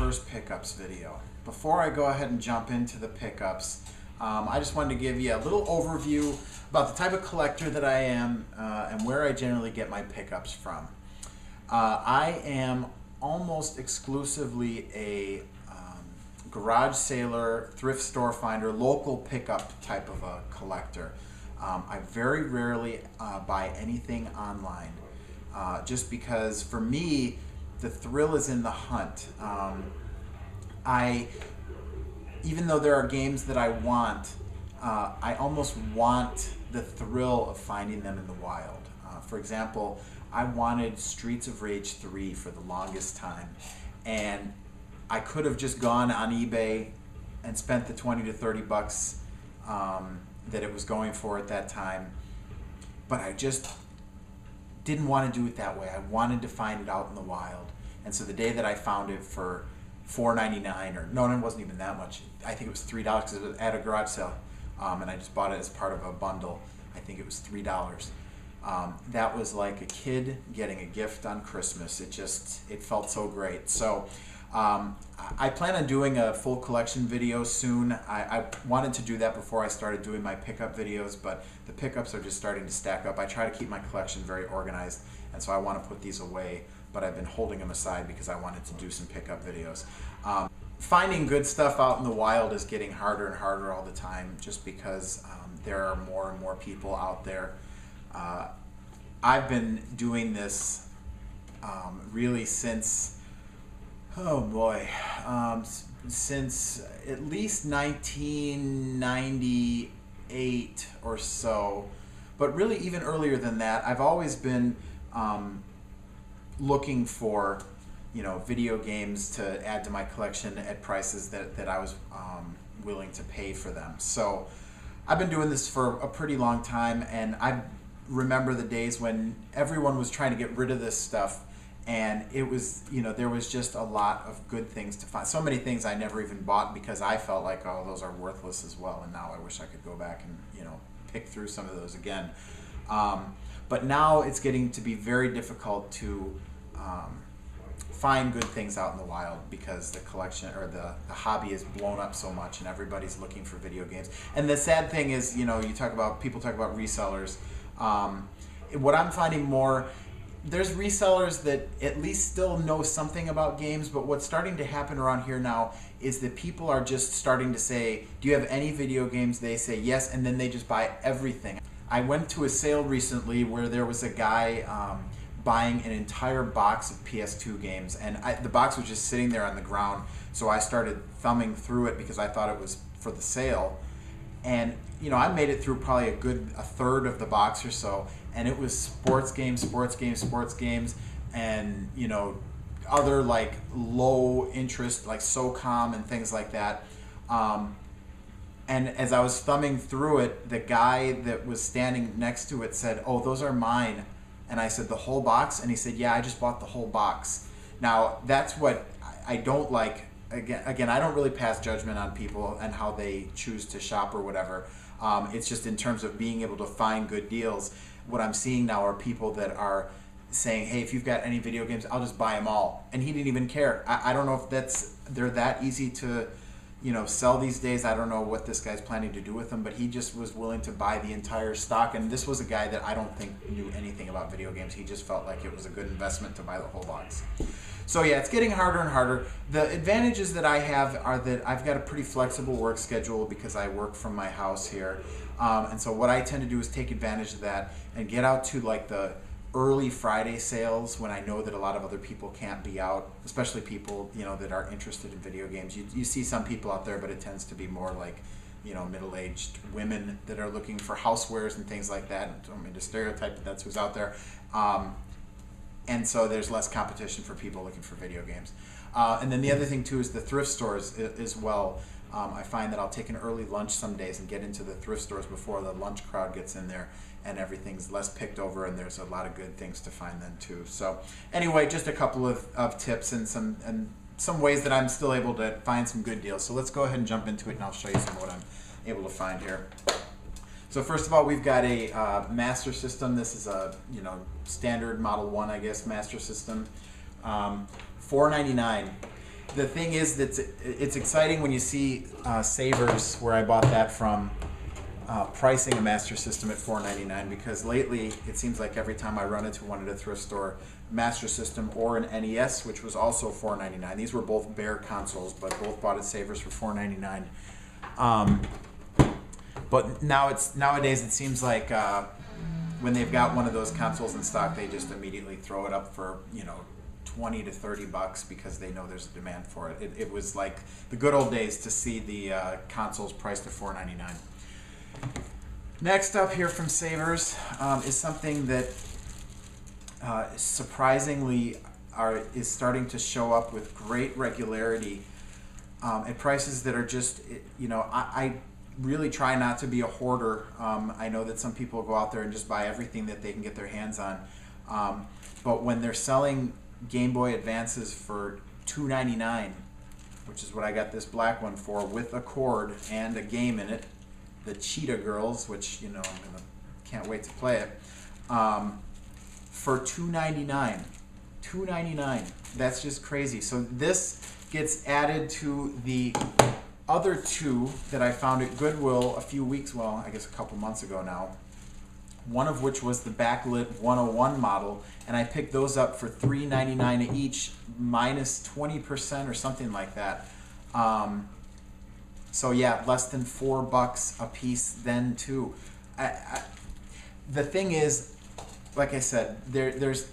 first pickups video. Before I go ahead and jump into the pickups, I just wanted to give you a little overview about the type of collector that I am and where I generally get my pickups from. I am almost exclusively a garage sailor, thrift store finder, local pickup type of a collector. I very rarely buy anything online, just because for me the thrill is in the hunt. Even though there are games that I want, I almost want the thrill of finding them in the wild. For example, I wanted Streets of Rage 3 for the longest time, and I could have just gone on eBay and spent the 20 to 30 bucks that it was going for at that time, but I just didn't want to do it that way. I wanted to find it out in the wild. And so the day that I found it for $4.99, or no, it wasn't even that much. I think it was $3 because it was at a garage sale, and I just bought it as part of a bundle. I think it was $3. That was like a kid getting a gift on Christmas. It felt so great. So I plan on doing a full collection video soon. I wanted to do that before I started doing my pickup videos, but the pickups are just starting to stack up. I try to keep my collection very organized, and so I want to put these away, but I've been holding them aside because I wanted to do some pickup videos. Finding good stuff out in the wild is getting harder and harder all the time, just because there are more and more people out there. I've been doing this really since, oh boy, since at least 1998 or so, but really even earlier than that. I've always been looking for, video games to add to my collection at prices that I was willing to pay for them. So I've been doing this for a pretty long time, and I remember the days when everyone was trying to get rid of this stuff, and it was, there was just a lot of good things to find. So many things I never even bought because I felt like, oh, those are worthless as well, and now I wish I could go back and pick through some of those again. But now it's getting to be very difficult to find good things out in the wild because the collection or the hobby is blown up so much, and everybody's looking for video games. And the sad thing is, people talk about resellers. What I'm finding more, there's resellers that at least still know something about games, but what's starting to happen around here now is that people are just starting to say, do you have any video games? They say yes, and then they just buy everything. I went to a sale recently where there was a guy buying an entire box of PS2 games, and the box was just sitting there on the ground, so I started thumbing through it because I thought it was for the sale. And I made it through probably a third of the box or so, and it was sports games, and other like low interest like SOCOM and things like that. And as I was thumbing through it, the guy that was standing next to it said, "Oh, those are mine." And I said, "The whole box?" And he said, "Yeah, I just bought the whole box." Now that's what I don't like. Again, I don't really pass judgment on people and how they choose to shop or whatever. It's just in terms of being able to find good deals. What I'm seeing now are people that are saying, "Hey, if you've got any video games, I'll just buy them all." And he didn't even care. I don't know if they're that easy to, sell these days. I don't know what this guy's planning to do with them, but he just was willing to buy the entire stock. And this was a guy that I don't think knew anything about video games. He just felt like it was a good investment to buy the whole box. So yeah, it's getting harder and harder. The advantages that I have are that I've got a pretty flexible work schedule because I work from my house here. And so what I tend to do is take advantage of that and get out to like the early Friday sales when I know that a lot of other people can't be out, especially people, that are interested in video games. You see some people out there, but it tends to be more like, middle-aged women that are looking for housewares and things like that. I don't mean to stereotype, but that's who's out there. And so there's less competition for people looking for video games. And then the other thing too is the thrift stores as well. I find that I'll take an early lunch some days and get into the thrift stores before the lunch crowd gets in there, and everything's less picked over, and there's a lot of good things to find then too. So anyway, just a couple of tips and some ways that I'm still able to find some good deals. So let's go ahead and jump into it, and I'll show you some of what I'm able to find here. So first of all, we've got a Master System. This is a standard Model 1, I guess, Master System. $4.99. The thing is that it's exciting when you see Savers, where I bought that from, pricing a Master System at $4.99, because lately it seems like every time I run into one at a thrift store, Master System or an NES, which was also $4.99. These were both Bear consoles, but both bought at Savers for $4.99. But nowadays it seems like when they've got one of those consoles in stock, they just immediately throw it up for 20 to $30 because they know there's a demand for it. It was like the good old days to see the consoles priced at $4.99. Next up here from Savers is something that surprisingly is starting to show up with great regularity at prices that are just, I really try not to be a hoarder. I know that some people go out there and just buy everything that they can get their hands on. But when they're selling Game Boy Advances for $2.99, which is what I got this black one for, with a cord and a game in it, the Cheetah Girls, which can't wait to play it, for $2.99. $2.99. That's just crazy. So this gets added to the other two that I found at Goodwill I guess a couple months ago now. One of which was the backlit 101 model, and I picked those up for $3.99 each, minus 20% or something like that. So yeah, less than $4 a piece then too. The thing is, like I said, there's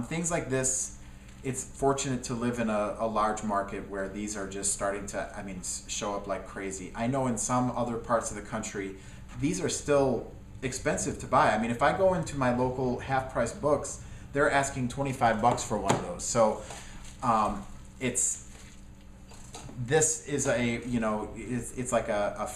things like this. It's fortunate to live in a large market where these are just starting to, show up like crazy. I know in some other parts of the country, these are still expensive to buy. If I go into my local half-price books, they're asking $25 for one of those. So this is it's like a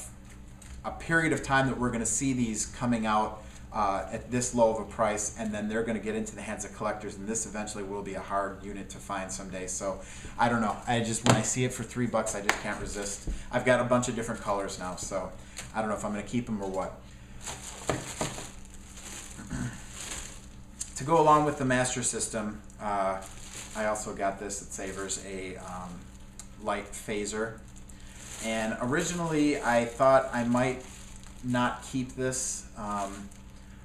period of time that we're going to see these coming out at this low of a price, and then they're going to get into the hands of collectors, and this eventually will be a hard unit to find someday. So I don't know. When I see it for $3, I just can't resist. I've got a bunch of different colors now, so I don't know if I'm going to keep them or what. To go along with the Master System, I also got this at Savers, a light phaser. And originally I thought I might not keep this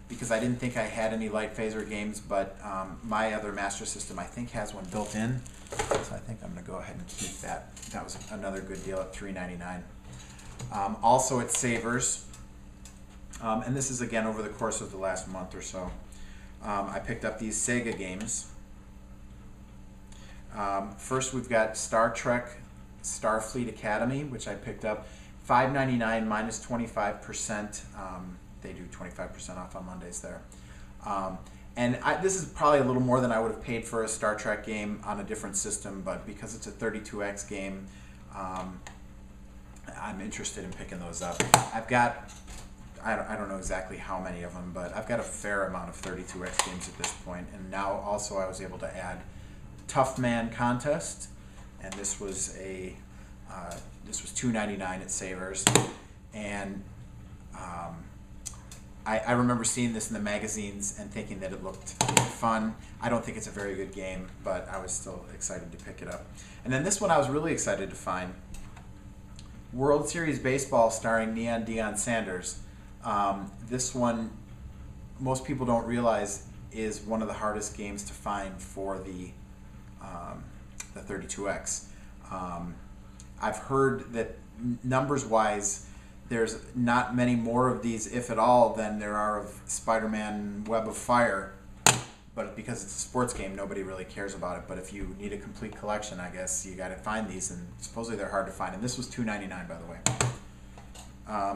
because I didn't think I had any light phaser games, but my other Master System I think has one built in, so I think I'm going to go ahead and keep that. That was another good deal at $3.99. Also at Savers, and this is again over the course of the last month or so, I picked up these Sega games. First we've got Star Trek Starfleet Academy, which I picked up $5.99 minus 25%. They do 25% off on Mondays there. This is probably a little more than I would have paid for a Star Trek game on a different system, but because it's a 32X game, I'm interested in picking those up. I've got, I don't know exactly how many of them, but I've got a fair amount of 32X games at this point, and now also I was able to add Tough Man Contest, and this was $2.99 at Savers, and I remember seeing this in the magazines and thinking that it looked fun. I don't think it's a very good game, but I was still excited to pick it up. And then this one I was really excited to find, World Series Baseball starring Neon Deion Sanders. This one, most people don't realize, is one of the hardest games to find for the 32X. I've heard that numbers-wise, there's not many more of these, if at all, than there are of Spider-Man Web of Fire. But because it's a sports game, nobody really cares about it. But if you need a complete collection, I guess you got to find these, and supposedly they're hard to find. And this was $2.99, by the way.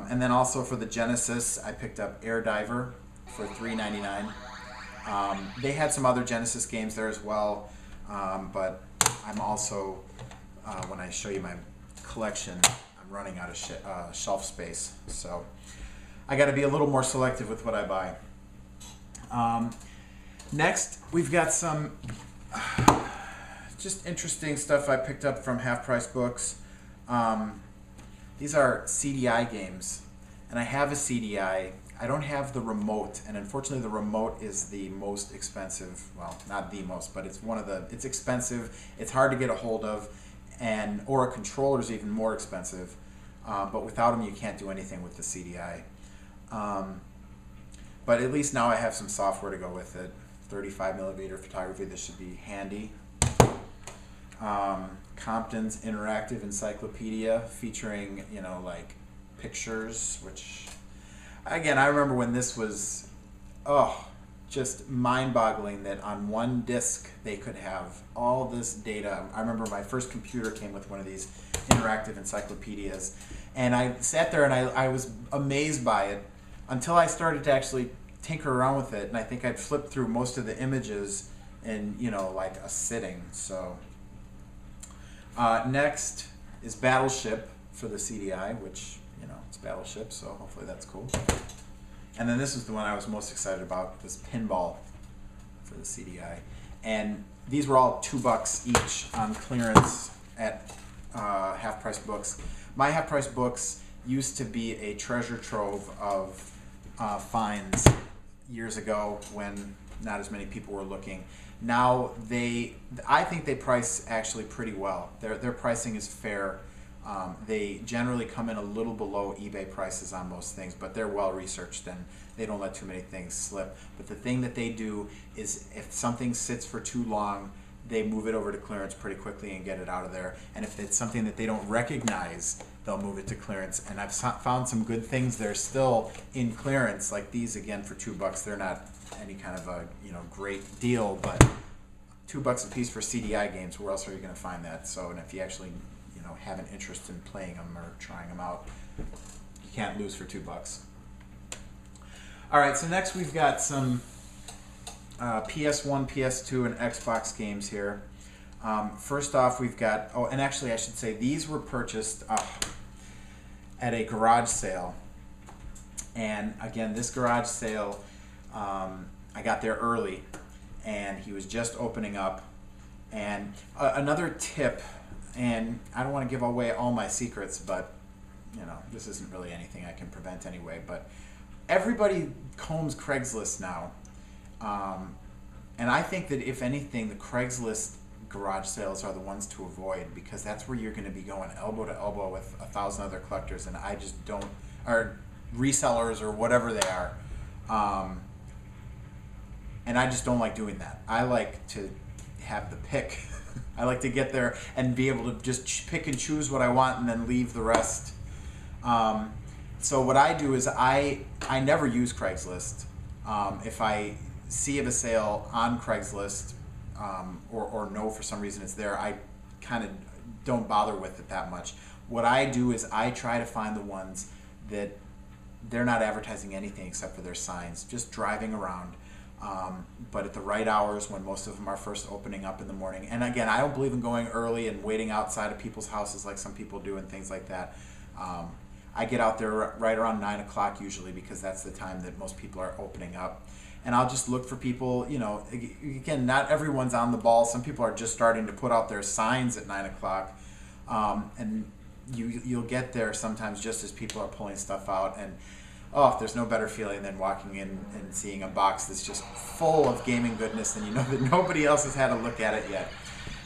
And then also for the Genesis, I picked up Air Diver for $3.99. They had some other Genesis games there as well, but I'm also, when I show you my collection, I'm running out of shelf space, so I got to be a little more selective with what I buy. Next, we've got some just interesting stuff I picked up from Half Price Books. These are CDI games, and I have a CDI. I don't have the remote, and unfortunately the remote is the most expensive. Well, not the most, but it's one of the, it's expensive, it's hard to get a hold of, and or a controller is even more expensive. But without them, you can't do anything with the CDI. But at least now I have some software to go with it. 35 millimeter photography. This should be handy. Compton's Interactive Encyclopedia, featuring, you know, like pictures, which, again, I remember when this was, just mind-boggling that on one disc they could have all this data. I remember my first computer came with one of these interactive encyclopedias, and I sat there and I was amazed by it until I started to actually tinker around with it, and I think I'd flipped through most of the images in, you know, like a sitting. So next is Battleship for the CDI, which, you know, it's Battleship, so hopefully that's cool. And then this is the one I was most excited about, this Pinball for the CDI. And these were all $2 each on clearance at Half Price Books. My Half Price Books used to be a treasure trove of finds years ago when not as many people were looking. Now I think they price actually pretty well. Their pricing is fair. They generally come in a little below eBay prices on most things, but they're well researched and they don't let too many things slip. But the thing that they do is if something sits for too long, they move it over to clearance pretty quickly and get it out of there. And if it's something that they don't recognize, they'll move it to clearance. And I've found some good things that are still in clearance, like these again for $2. They're not any kind of a, you know, great deal, but $2 a piece for CDI games. Where else are you going to find that? So, and if you actually, you know, have an interest in playing them or trying them out, you can't lose for $2. All right, so next we've got some PS1, PS2, and Xbox games here. First off, we've got, and actually I should say these were purchased at a garage sale. And again, this garage sale, I got there early, and he was just opening up. And another tip, and I don't want to give away all my secrets, but you know, this isn't really anything I can prevent anyway, but everybody combs Craigslist now. And I think that if anything, the Craigslist garage sales are the ones to avoid, because that's where you're going to be going elbow to elbow with 1,000 other collectors, and I just don't, or resellers or whatever they are. And I just don't like doing that. I like to have the pick. I like to get there and be able to just pick and choose what I want and then leave the rest. So what I do is I never use Craigslist. If I see of a sale on Craigslist, or know for some reason it's there, I kind of don't bother with it that much. What I do is I try to find the ones that they're not advertising anything except for their signs, just driving around. But at the right hours when most of them are first opening up in the morning. And again, I don't believe in going early and waiting outside of people's houses like some people do and things like that. I get out there right around 9 o'clock usually, because that's the time that most people are opening up. And I'll just look for people, you know, again, not everyone's on the ball. Some people are just starting to put out their signs at 9 o'clock. And you'll get there sometimes just as people are pulling stuff out. And there's no better feeling than walking in and seeing a box that's just full of gaming goodness, and you know that nobody else has had a look at it yet.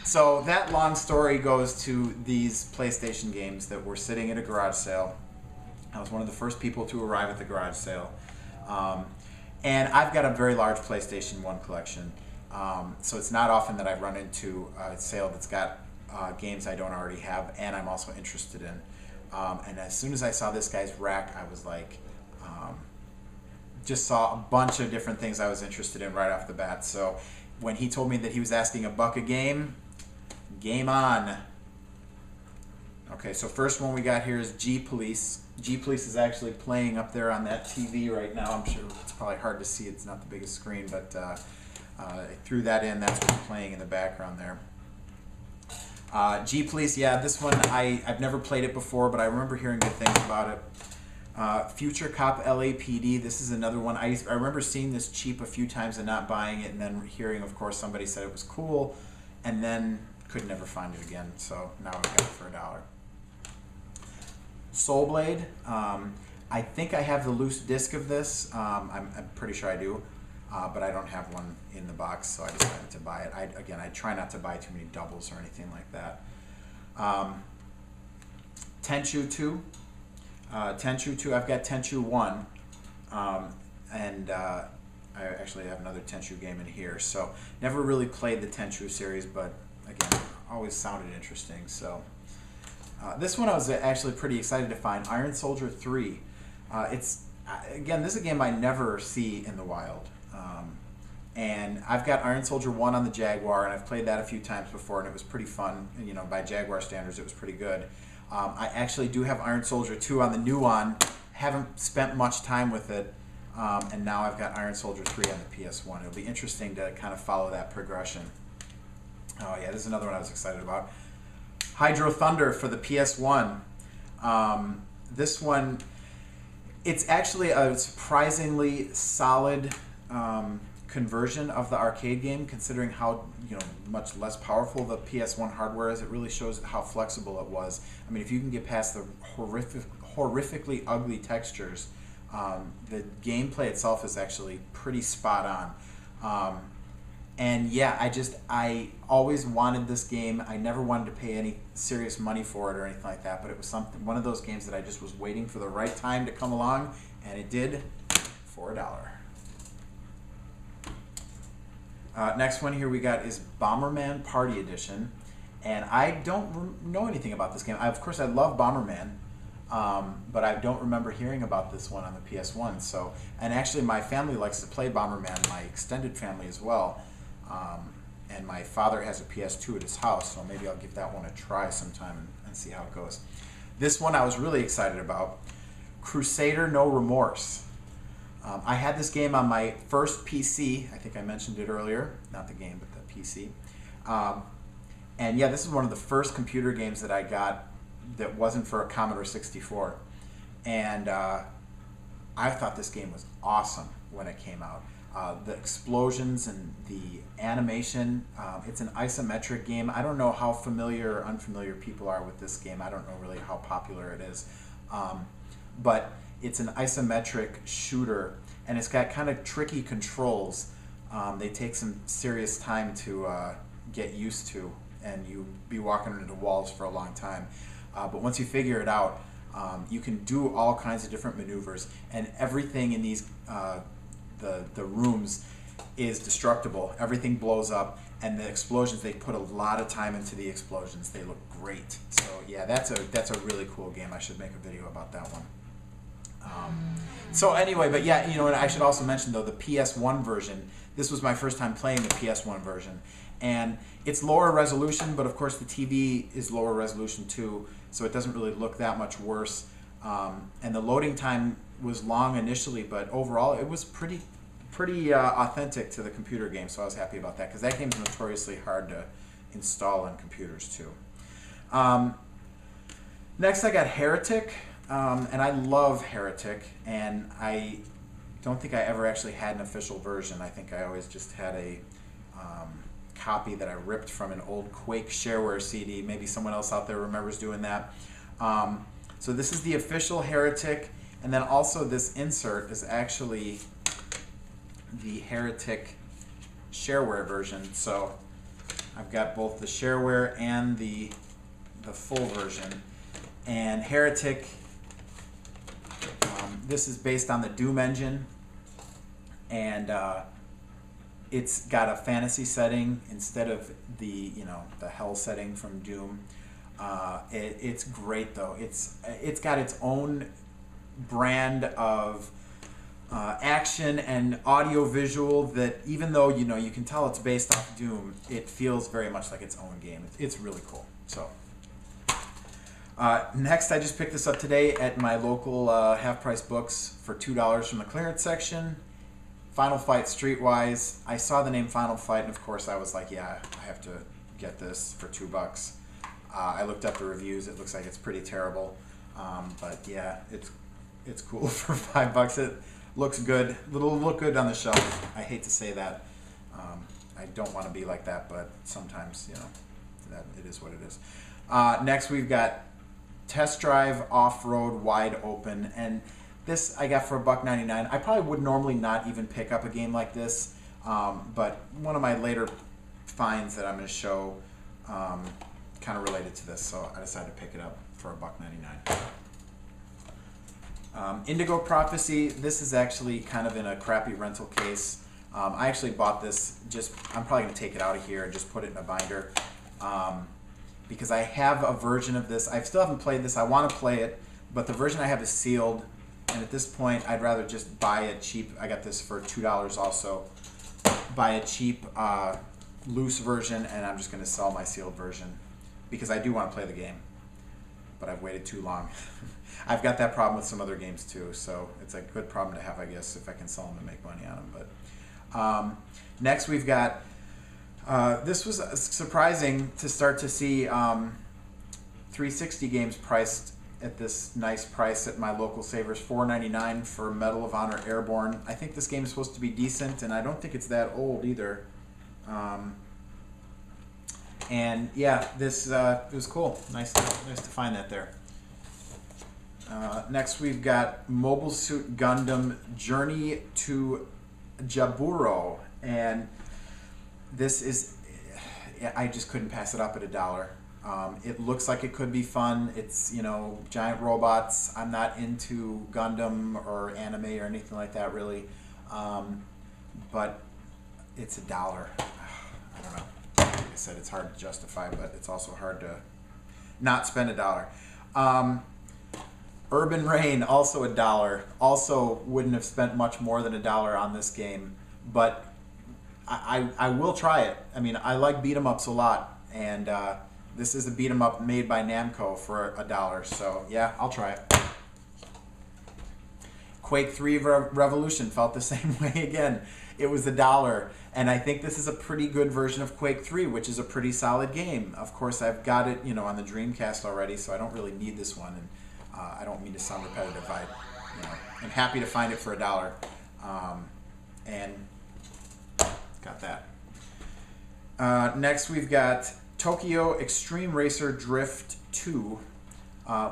So that long story goes to these PlayStation games that were sitting at a garage sale. I was one of the first people to arrive at the garage sale. And I've got a very large PlayStation 1 collection. So it's not often that I run into a sale that's got games I don't already have and I'm also interested in. And as soon as I saw this guy's rack, I was like, just saw a bunch of different things I was interested in right off the bat. So when he told me that he was asking $1 a game, game on. Okay, so first one we got here is G-Police. G-Police is actually playing up there on that TV right now. I'm sure it's probably hard to see. It's not the biggest screen, but I threw that in. That's what's playing in the background there. G-Police, yeah, this one, I've never played it before, but I remember hearing good things about it. Future Cop LAPD, this is another one. I remember seeing this cheap a few times and not buying it, and then hearing, of course, somebody said it was cool, and then could never find it again, so now I've got it for $1. Soul Blade, I think I have the loose disc of this. I'm pretty sure I do, but I don't have one in the box, so I decided to buy it. I try not to buy too many doubles or anything like that. Um, Tenchu 2. Tenchu 2, I've got Tenchu 1. And I actually have another Tenchu game in here. So never really played the Tenchu series, but again, always sounded interesting. So this one I was actually pretty excited to find, Iron Soldier 3. Again, this is a game I never see in the wild. And I've got Iron Soldier 1 on the Jaguar, and I've played that a few times before, and it was pretty fun. You know, by Jaguar standards, it was pretty good. I actually do have Iron Soldier 2 on the Nuon. Haven't spent much time with it, and now I've got Iron Soldier 3 on the PS1. It'll be interesting to kind of follow that progression. Oh yeah, this is another one I was excited about. Hydro Thunder for the PS1. This one, it's actually a surprisingly solid conversion of the arcade game, considering how much less powerful the PS1 hardware is. It really shows how flexible it was. I mean, if you can get past the horrifically ugly textures, the gameplay itself is actually pretty spot on. And yeah, I always wanted this game. I never wanted to pay any serious money for it or anything like that, but it was one of those games that I just was waiting for the right time to come along, and it did for $1. Next one here we got is Bomberman Party Edition, and I don't know anything about this game. Of course, I love Bomberman, but I don't remember hearing about this one on the PS1. So, and actually, my family likes to play Bomberman, my extended family as well, and my father has a PS2 at his house, so maybe I'll give that one a try sometime and see how it goes. This one I was really excited about, Crusader No Remorse. I had this game on my first PC. I think I mentioned it earlier. Not the game, but the PC. And yeah, this is one of the first computer games that I got that wasn't for a Commodore 64. And I thought this game was awesome when it came out. The explosions and the animation. It's an isometric game. I don't know how familiar or unfamiliar people are with this game. I don't know really how popular it is. But it's an isometric shooter, and it's got kind of tricky controls. They take some serious time to get used to, and you be walking into walls for a long time. But once you figure it out, you can do all kinds of different maneuvers, and everything in these the rooms is destructible. Everything blows up, and the explosions, they put a lot of time into the explosions. They look great. So yeah, that's a really cool game. I should make a video about that one. So anyway, but yeah, and I should also mention though, the PS1 version, this was my first time playing the PS1 version, and it's lower resolution, but of course the TV is lower resolution too, so it doesn't really look that much worse. And the loading time was long initially, but overall it was pretty authentic to the computer game, so I was happy about that, because that game's notoriously hard to install on computers too. Next I got Heretic. And I love Heretic, and I don't think I ever actually had an official version. I think I always just had a copy that I ripped from an old Quake shareware CD. Maybe someone else out there remembers doing that. So this is the official Heretic, and then also this insert is actually the Heretic shareware version. So I've got both the shareware and the full version. And Heretic, this is based on the Doom engine, and it's got a fantasy setting instead of the the hell setting from Doom. It's great though. It's got its own brand of action and audio visual that, even though you can tell it's based off Doom, it feels very much like its own game. It's really cool. So. Next, I just picked this up today at my local half-price books for $2 from the clearance section. Final Fight Streetwise. I saw the name Final Fight, and of course I was like, yeah, I have to get this for $2. I looked up the reviews. It looks like it's pretty terrible, but yeah, it's cool for $5. It looks good. It'll look good on the shelf. I hate to say that. I don't want to be like that, but sometimes that it is what it is. Next, we've got Test Drive Off-Road Wide Open, and this I got for $1.99. I probably would normally not even pick up a game like this, but one of my later finds that I'm going to show kind kind of related to this, so I decided to pick it up for $1.99. Indigo Prophecy. This is actually kind of in a crappy rental case. I actually bought this. I'm probably going to take it out of here and just put it in a binder, because I have a version of this. I still haven't played this. I want to play it, but the version I have is sealed, and at this point, I'd rather just buy a cheap. I got this for $2 also. Buy a cheap loose version, and I'm just going to sell my sealed version because I do want to play the game, but I've waited too long. I've got that problem with some other games too, so it's a good problem to have, I guess, if I can sell them and make money on them. But next we've got, this was surprising to start to see 360 games priced at this nice price at my local Savers, $4.99 for Medal of Honor Airborne. I think this game is supposed to be decent, and I don't think it's that old either. And yeah, this it was cool. Nice to find that there. Next we've got Mobile Suit Gundam Journey to Jaburo, and this is, I just couldn't pass it up at $1. It looks like it could be fun. It's, giant robots. I'm not into Gundam or anime or anything like that really, but it's $1. I don't know. Like I said, it's hard to justify, but it's also hard to not spend $1. Urban Reign, also $1. Also wouldn't have spent much more than $1 on this game, but I will try it. I mean, I like beat 'em ups a lot, and this is a beat 'em up made by Namco for $1, so yeah, I'll try it. Quake 3 Revolution felt the same way again. It was $1, and I think this is a pretty good version of Quake 3, which is a pretty solid game. Of course, I've got it, on the Dreamcast already, so I don't really need this one, and I don't mean to sound repetitive. I'm happy to find it for $1, and got that. Next, we've got Tokyo Extreme Racer Drift 2,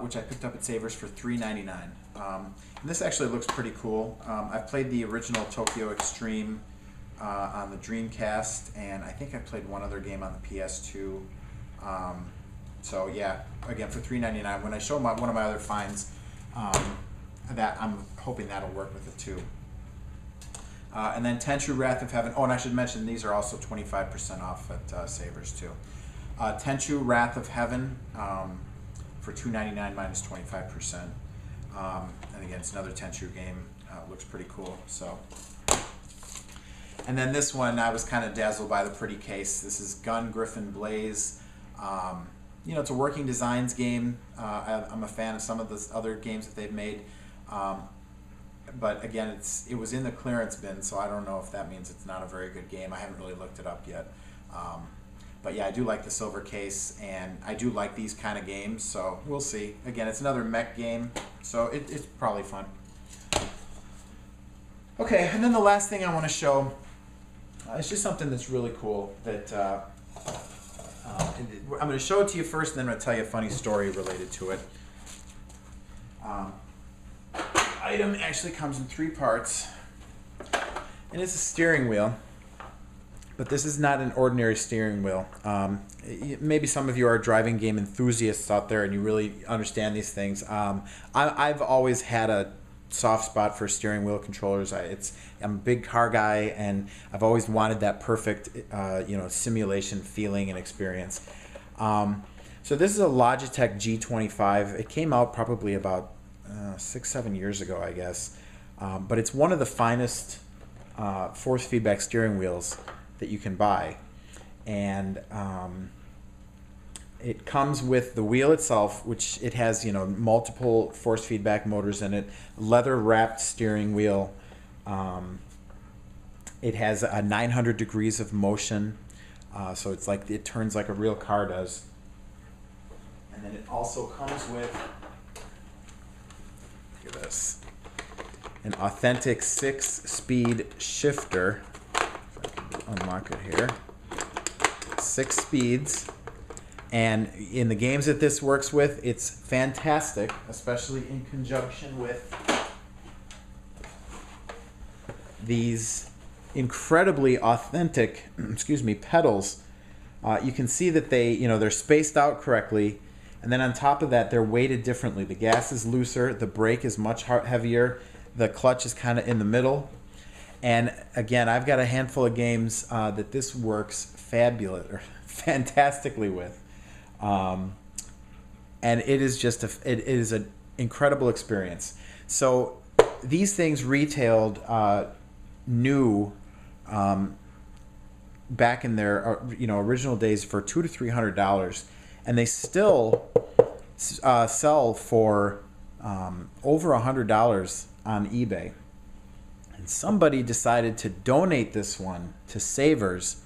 which I picked up at Savers for $3.99. And this actually looks pretty cool. I've played the original Tokyo Extreme on the Dreamcast, and I think I played one other game on the PS2. So yeah, again for $3.99. When I show one of my other finds, that I'm hoping that'll work with it too. And then Tenchu Wrath of Heaven. Oh, and I should mention these are also 25% off at Savers too. Tenchu Wrath of Heaven for $2.99 minus 25%. And again, it's another Tenchu game. Looks pretty cool. So, and then this one, I was kind of dazzled by the pretty case. This is Gun Griffin Blaze. It's a working designs game. I'm a fan of some of the other games that they've made. But again, it was in the clearance bin, so I don't know if that means it's not a very good game. I haven't really looked it up yet. But yeah, I do like the silver case, and I do like these kind of games, so we'll see. Again, it's another mech game, so it's probably fun. Okay, and then the last thing I want to show is just something that's really cool that I'm going to show it to you first, and then I'm going to tell you a funny story related to it. Item actually comes in 3 parts, and it's a steering wheel, but this is not an ordinary steering wheel. Maybe some of you are driving game enthusiasts out there and you really understand these things. I've always had a soft spot for steering wheel controllers. I'm a big car guy, and I've always wanted that perfect simulation feeling and experience. So this is a Logitech G25. It came out probably about 6-7 years ago, I guess, but it's one of the finest force feedback steering wheels that you can buy, and it comes with the wheel itself, which it has multiple force feedback motors in it, leather wrapped steering wheel. It has a 900 degrees of motion, so it's like it turns like a real car does. And then it also comes with, look at this, an authentic 6-speed shifter. If I can unlock it here. 6 speeds. And in the games that this works with, it's fantastic, especially in conjunction with these incredibly authentic, pedals You can see that they're spaced out correctly, and then on top of that, they're weighted differently. The gas is looser, the brake is much heavier, the clutch is kind of in the middle. And again, I've got a handful of games that this works fantastically with, and it is just it is an incredible experience. So these things retailed new. Back in their original days for $200 to $300, and they still sell for over $100 on eBay. And somebody decided to donate this one to Savers,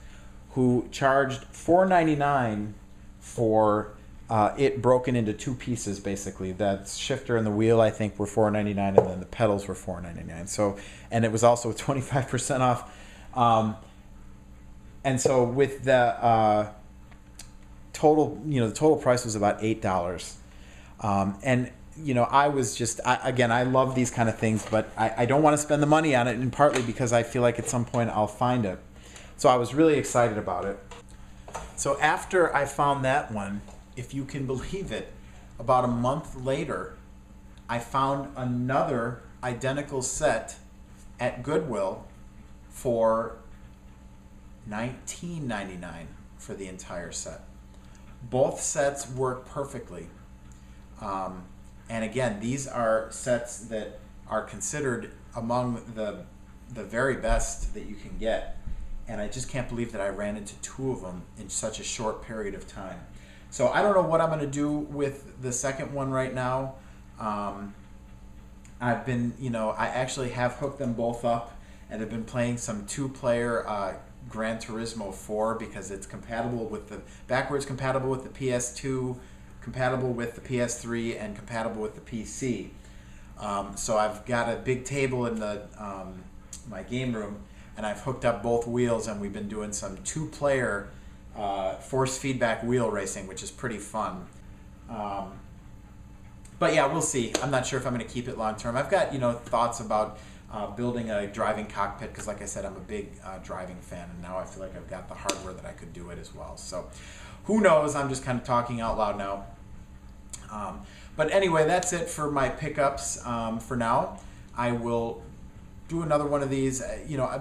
who charged $4.99 for it broken into two pieces. Basically, that shifter and the wheel I think were $4.99, and then the pedals were $4.99. So, and it was also 25% off. And so with the total, the total price was about $8. And, I was just, I love these kind of things, but I don't want to spend the money on it, and partly because I feel like at some point I'll find it. So I was really excited about it. So after I found that one, if you can believe it, about a month later, I found another identical set at Goodwill for $19.99 for the entire set. Both sets work perfectly. And again, these are sets that are considered among the very best that you can get. And I just can't believe that I ran into two of them in such a short period of time. So I don't know what I'm going to do with the second one right now. I've been, I actually have hooked them both up and have been playing some two-player Gran Turismo 4 because it's compatible with backwards compatible with the PS2, compatible with the PS3, and compatible with the PC. So I've got a big table in the my game room, and I've hooked up both wheels, and we've been doing some two-player force feedback wheel racing, which is pretty fun. But yeah, we'll see. I'm not sure if I'm going to keep it long term. I've got thoughts about building a driving cockpit because, like I said, I'm a big driving fan, and now I feel like I've got the hardware that I could do it as well. So who knows? I'm just kind of talking out loud now. But anyway, that's it for my pickups for now. I will do another one of these.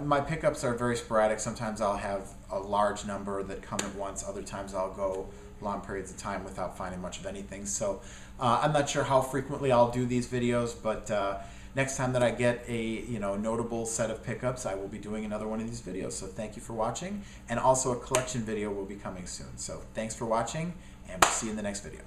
My pickups are very sporadic. Sometimes I'll have a large number that come at once. Other times I'll go long periods of time without finding much of anything. So I'm not sure how frequently I'll do these videos, but next time that I get a notable set of pickups, I will be doing another one of these videos. So thank you for watching, and also a collection video will be coming soon. So thanks for watching, and we'll see you in the next video.